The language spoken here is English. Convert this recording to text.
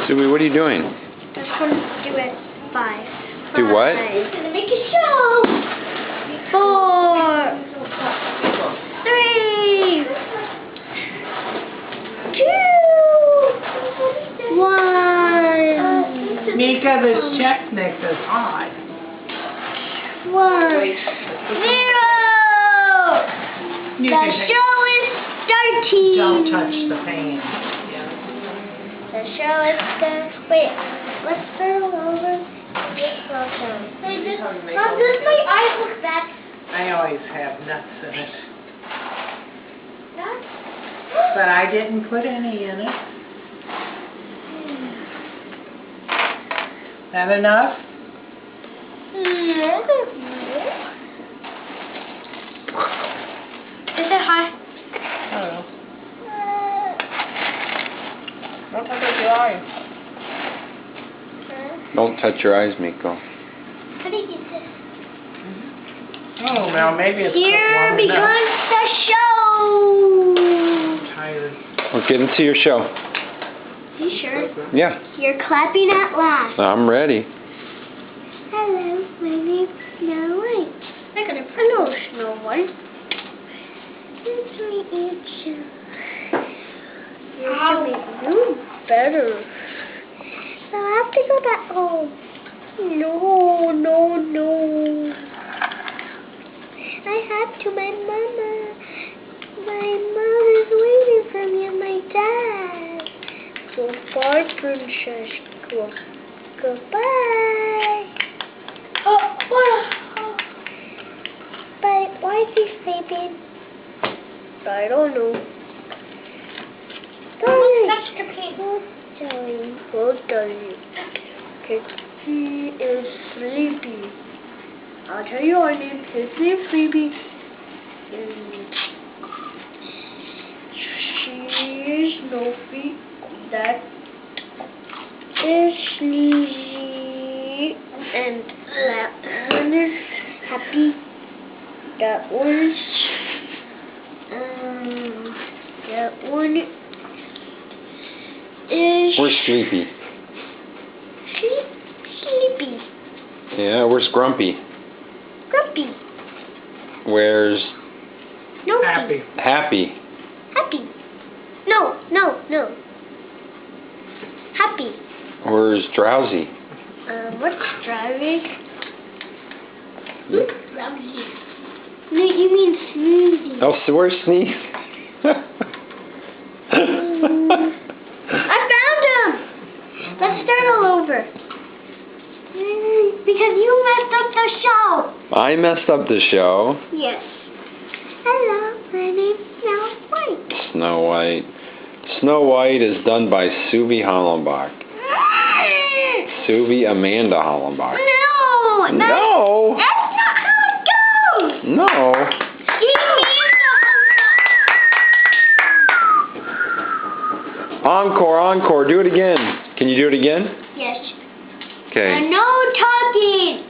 Subi, what are you doing? Just going to do it 5. Do what? I'm going to make a show. 4, 3, 2, 1. Mika, this check mix is hot. 1, 0. You The can show is starting. don't touch the pan. The show is starting. Wait, let's turn over. Hey, does my eye look bad? I always have nuts in it. Nuts? But I didn't put any in it. That enough? Is it hot? I don't know. Don't touch your eyes. Don't touch your eyes, Miko. How do you get this? Oh, well, maybe it's Here cooked long enough. begins the show. I'm tired. We're getting to your show. You sure? Yeah, You're clapping at last. I'm ready. Hello, my name's Snow White. Hello, Snow White. Nice to meet you too. You're doing better. So I have to go back home. No, no, no. I have to. My mama. My mom is waiting for me and my dad. Goodbye, Princess. Goodbye. But why is he sleeping? I don't know. I'll tell you. He is sleepy. I'll tell you our name. His name's Sleepy. And she is Nofi. That is Sneezy. And that one is Happy. That one is that one is Where's Sleepy? Sleepy. Yeah, where's Grumpy? Grumpy. Where's No. Happy. Happy? Happy. No. Happy. Where's Drowsy? What's driving? Drowsy. No, you mean Snoozy. Oh, so where's Sneeze? I found him! Let's start all over. Because you messed up the show. I messed up the show. Yes. Hello, my name's Snow White. Snow White. Snow White is done by Subi Hollenbach. Subi Amanda Hollenbach. No! No! That's not how it goes! No! Encore, encore. Do it again. Can you do it again? Yes. Okay. No talking!